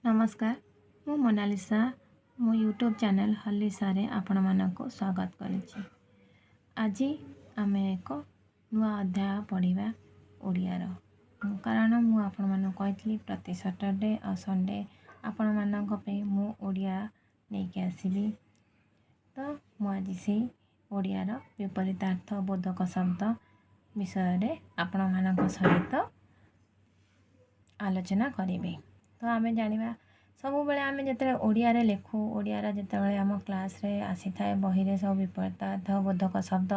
नमस्कार मु मोनालिसा मो यूट्यूब चैनल हल्लिसा रे आपण मानक स्वागत करिछि। आज आम एक नुआ अध्याय पढ़ा ओडियार कारण मु आपण मानक कही प्रति सैटरडे और संडे आपण मानक पे मु ओडिया नहीं आसबि। तो मु आज से ओडियार विपरीतार्थ बोधक शब्द विषय आपण मानक सहित आलोचना करें। तो आम जाना सब बेले आम जो ओडिया लेखु ओडियार जिते आम क्लास रे आसी था बही रे सब विपरीतार्थ बोधक शब्द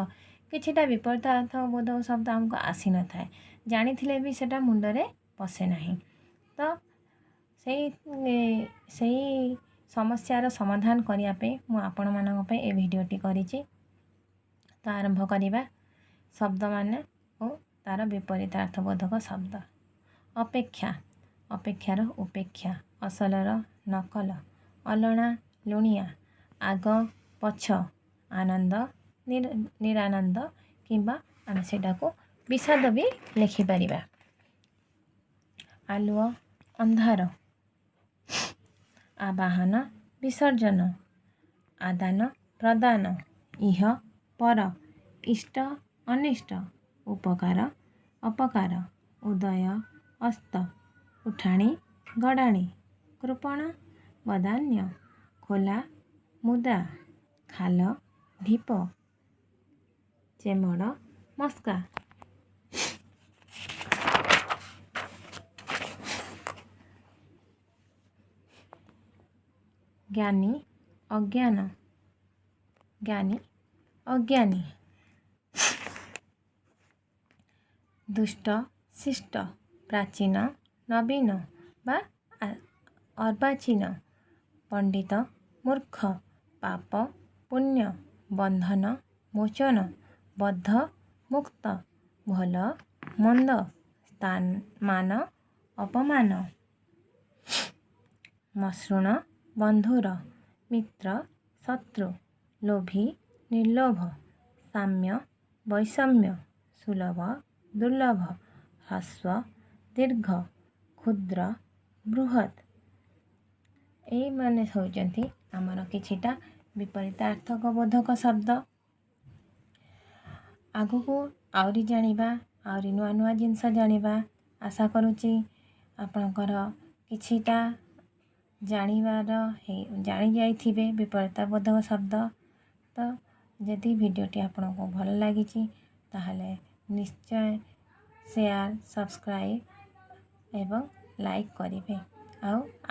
किछिटा विपरीतार्थ बोधक शब्द आमको आसी न था जानी भी सेटा मुंडरे पशे ना। तो सही समस्यार समाधान करने मु आपण मानक ए भिडियोटी करिछि। तो आरंभ करवा शब्द माने और तार विपरीतार्थ बोधक शब्द। अपेक्षा अपेक्षार उपेक्षा, असलर नकल, अलणा लुणिया, आग पछ, आनंद निरानंद किंबा आम सेटा को विषाद भी लिखिपर। आलुओ अंधार, आवाहन विसर्जन, आदान प्रदान, इह पर, इष्ट अनिष्ट, उपकार अपकार, उदय अस्त, उठाणी गड़ाणी, कृपण बदान्य, खोला मुदा, खाल ढीप, चेमड़ मस्का। ज्ञानी अज्ञान, ज्ञानी अज्ञानी, दुष्ट शिष्ट, प्राचीन नवीन बा अर्वाचीन, पंडित मूर्ख, पाप पुण्य, बंधन मोचन, बद्ध मुक्त, भल मंद, स्थान मान अपमान, मसृण बंधुर, मित्र शत्रु, लोभी निर्लोभ, साम्य वैषम्य, सुलभ दुर्लभ, ह्रस्व दीर्घ, क्षुद्र बृहत। यही माने होउचंती आमर किछिटा विपरीतार्थक बोधक शब्द। आगु को आउरी जानिबा आउरी नुआ नुआ जिनस जानिबा आशा करूची आपणकर किछिटा जानिबार जानी जाइथिबे विपरीता बोधक शब्द। तो यदि वीडियोटी आपको भल लगी ताहले निश्चय शेयर सब्सक्राइब एवं लाइक करेंगे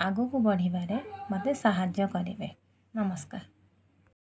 आगु को बढ़िबारे मते साहाय्य करेंगे। नमस्कार।